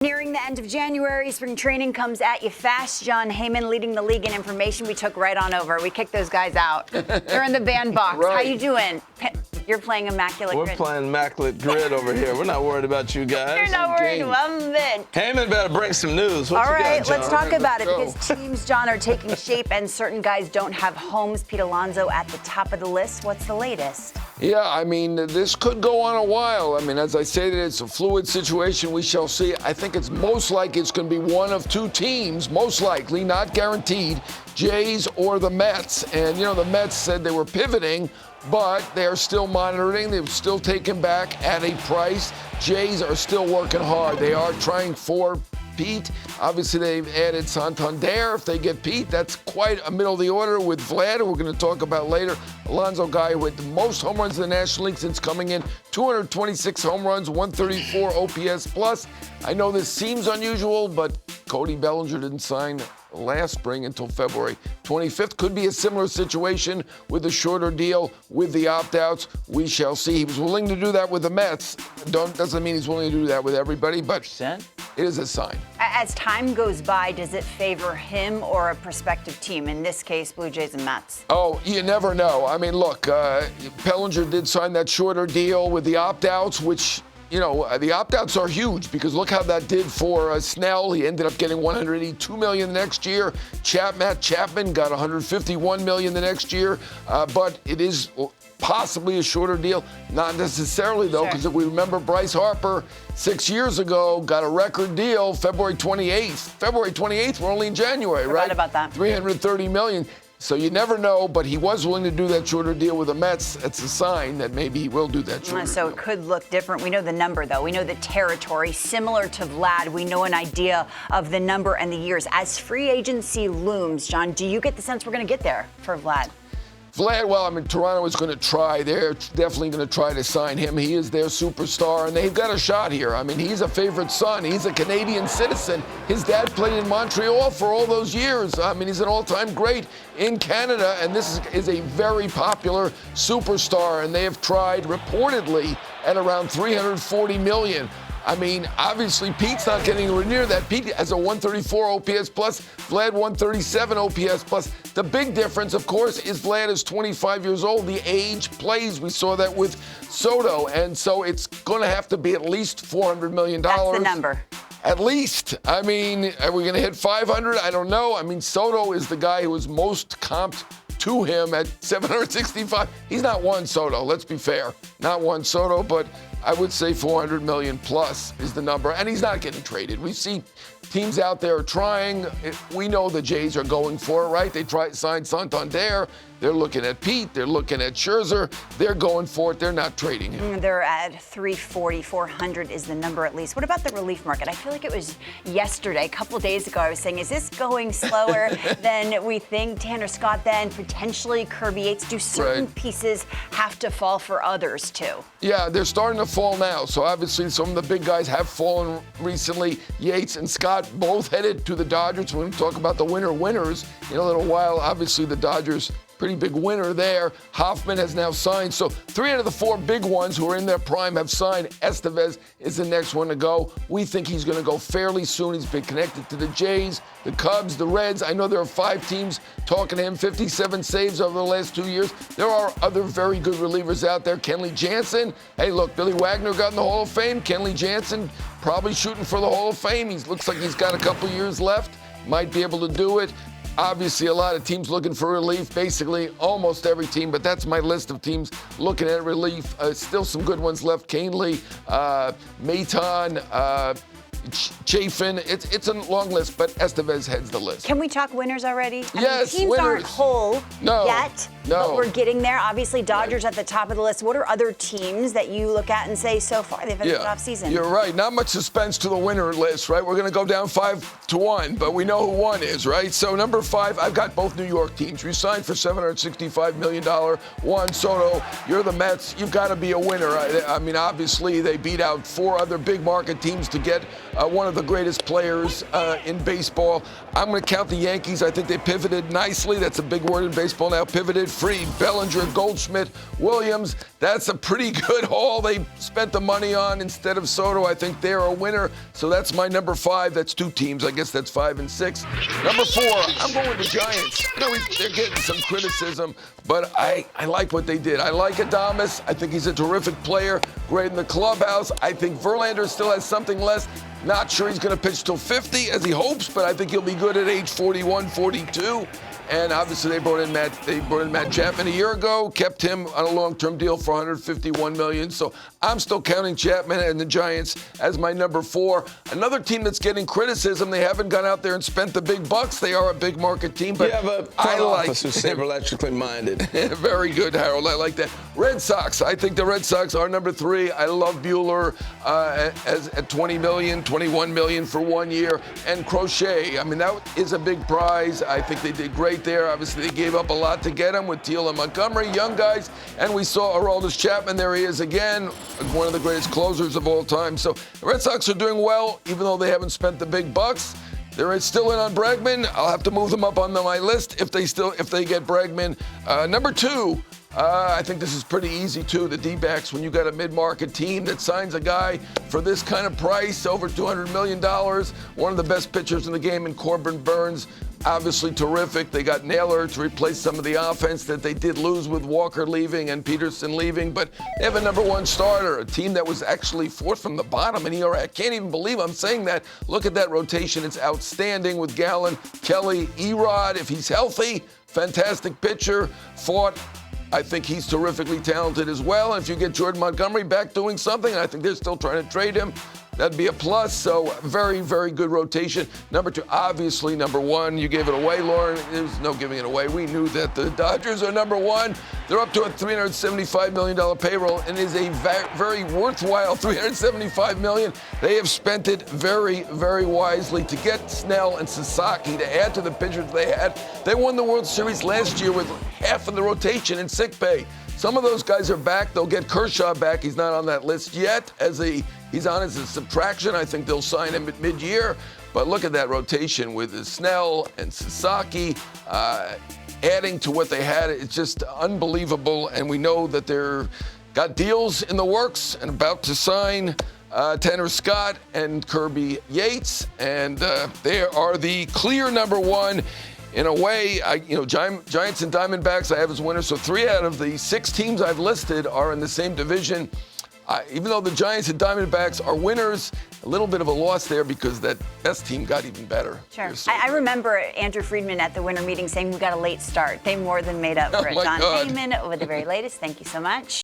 Nearing the end of January, spring training comes at you fast. Jon Heyman leading the league in information. We took right on over. We kicked those guys out. They're in the bandbox. Right. How you doing? You're playing Immaculate Grid. We're playing Immaculate Grid over here. We're not worried about you guys. You're not worried one bit. Heyman better bring some news. What All you right, got, Jon? let's talk about it because teams, Jon, are taking shape and certain guys don't have homes. Pete Alonso at the top of the list. What's the latest? Yeah, I mean, this could go on a while. I mean, as I say, that it's a fluid situation. We shall see. I think it's most likely it's going to be one of two teams, most likely, not guaranteed, Jays or the Mets. And, you know, the Mets said they were pivoting, but they're still monitoring. They're still taken back at a price. Jays are still working hard. They are trying for Pete. Obviously, they've added Santander. If they get Pete, that's quite a middle of the order with Vlad, who we're going to talk about later. Alonso, guy with the most home runs in the National League since coming in. 226 home runs, 134 OPS plus. I know this seems unusual, but Cody Bellinger didn't sign last spring until February 25th. Could be a similar situation with a shorter deal with the opt-outs. We shall see. He was willing to do that with the Mets. Doesn't mean he's willing to do that with everybody, but it is a sign. As time goes by, does it favor him or a prospective team? In this case, Blue Jays and Mets. Oh, you never know. I mean, look, Bellinger did sign that shorter deal with the opt-outs, which, you know, the opt-outs are huge because look how that did for Snell. He ended up getting $182 million the next year. Matt Chapman got $151 million the next year. But it is possibly a shorter deal. Not necessarily, though, because if we remember Bryce Harper 6 years ago got a record deal February 28th. February 28th, we're only in January, right? Forgot about that. $330 million. So you never know, but he was willing to do that shorter deal with the Mets. That's a sign that maybe he will do that shorter So deal. it could look different. We know the number, though. We know the territory. Similar to Vlad, we know an idea of the number and the years. As free agency looms, Jon, do you get the sense we're going to get there for Vlad? Vlad, well, I mean, Toronto is going to try. They're definitely going to try to sign him. He is their superstar, and they've got a shot here. I mean, he's a favorite son. He's a Canadian citizen. His dad played in Montreal for all those years. I mean, he's an all-time great in Canada, and this is a very popular superstar, and they have tried reportedly at around $340 million. I mean, obviously, Pete's not getting anywhere near that. Pete has a 134 OPS plus, Vlad 137 OPS plus. The big difference, of course, is Vlad is 25 years old. The age plays. We saw that with Soto. And so it's going to have to be at least $400 million. That's the number. At least. I mean, are we going to hit 500? I don't know. I mean, Soto is the guy who was most comped to him at 765. He's not Juan Soto, let's be fair. Not Juan Soto, but I would say 400 million plus is the number. And he's not getting traded. We see teams out there trying. We know the Jays are going for it, right? They signed Santander. They're looking at Pete. They're looking at Scherzer. They're going for it. They're not trading him. They're at 340, 400 is the number at least. What about the relief market? I feel like it was yesterday, a couple days ago, I was saying, is this going slower than we think? Tanner Scott then, potentially Kirby Yates. Do certain pieces have to fall for others too? Yeah, they're starting to fall now. So obviously some of the big guys have fallen recently. Yates and Scott both headed to the Dodgers. We're going to talk about the winners in a little while. Obviously the Dodgers, pretty big winner there. Hoffman has now signed. So 3 out of the 4 big ones who are in their prime have signed. Estevez is the next one to go. We think he's going to go fairly soon. He's been connected to the Jays, the Cubs, the Reds. I know there are 5 teams talking to him, 57 saves over the last 2 years. There are other very good relievers out there. Kenley Jansen. Hey, look, Billy Wagner got in the Hall of Fame. Kenley Jansen probably shooting for the Hall of Fame. He looks like he's got a couple years left. Might be able to do it. Obviously, a lot of teams looking for relief, basically almost every team, but that's my list of teams looking at relief. Still some good ones left. Canely, Maton, Chafin. It's a long list, but Estevez heads the list. Can we talk winners already? Yes, teams winners. aren't whole yet, but we're getting there. Obviously, Dodgers at the top of the list. What are other teams that you look at and say so far they've had a good offseason? You're right. Not much suspense to the winner list, right? We're going to go down 5-1, but we know who one is, right? So number 5, I've got both New York teams. We signed for $765 million. Juan Soto, you're the Mets. You've got to be a winner. I mean, obviously, they beat out 4 other big market teams to get one of the greatest players in baseball. I'm going to count the Yankees. I think they pivoted nicely. That's a big word in baseball now. Pivoted, Fried, Bellinger, Goldschmidt, Williams. That's a pretty good haul they spent the money on instead of Soto. I think they're a winner. So that's my number 5. That's 2 teams. I guess that's 5 and 6. Number 4, I'm going with the Giants. I know they're getting some criticism, but I like what they did. I like Adames. I think he's a terrific player, great in the clubhouse. I think Verlander still has something less. Not sure he's going to pitch till 50 as he hopes, but I think he'll be good at age 41, 42. And obviously they brought in Matt Chapman a year ago, kept him on a long-term deal for $151 million. So I'm still counting Chapman and the Giants as my number 4. Another team that's getting criticism, they haven't gone out there and spent the big bucks. They are a big market team, but you have a front office who's sabermetrically minded. Very good, Harold. I like that. Red Sox. I think the Red Sox are number 3. I love Buehler at $20 million, $21 million for 1 year. And Crochet. I mean, that is a big prize. I think they did great there. Obviously, they gave up a lot to get him with Teal and Montgomery, young guys. And we saw Aroldis Chapman. There he is again, one of the greatest closers of all time. So the Red Sox are doing well, even though they haven't spent the big bucks. They're still in on Bregman. I'll have to move them up on my list if they get Bregman. Number 2. I think this is pretty easy, too. The D-backs, when you got a mid-market team that signs a guy for this kind of price, over $200 million, one of the best pitchers in the game in Corbin Burns, obviously terrific. They got Naylor to replace some of the offense that they did lose with Walker leaving and Peterson leaving, but they have a number 1 starter, a team that was actually 4th from the bottom in ERA. I can't even believe I'm saying that. Look at that rotation. It's outstanding with Gallen, Kelly, Erod, if he's healthy, fantastic pitcher, Fought. I think he's terrifically talented as well. And if you get Jordan Montgomery back doing something, I think they're still trying to trade him. That'd be a plus. So very, very good rotation. Number 2, obviously number 1. You gave it away, Lauren. There's no giving it away. We knew that the Dodgers are number 1. They're up to a $375 million payroll and is a very worthwhile $375 million. They have spent it very, very wisely to get Snell and Sasaki to add to the pitchers they had. They won the World Series last year with half of the rotation in sick pay. Some of those guys are back. They'll get Kershaw back. He's not on that list yet. He's on as a subtraction. I think they'll sign him at mid-year. But look at that rotation with Snell and Sasaki adding to what they had. It's just unbelievable. And we know that they're got deals in the works and about to sign Tanner Scott and Kirby Yates. And they are the clear number 1. In a way, Giants and Diamondbacks I have as winners. So 3 out of the 6 teams I've listed are in the same division. Even though the Giants and Diamondbacks are winners, a little bit of a loss there because that best team got even better. Sure. I remember Andrew Friedman at the winter meeting saying we got a late start. They more than made up for it. Oh Jon Heyman with the very latest. Thank you so much.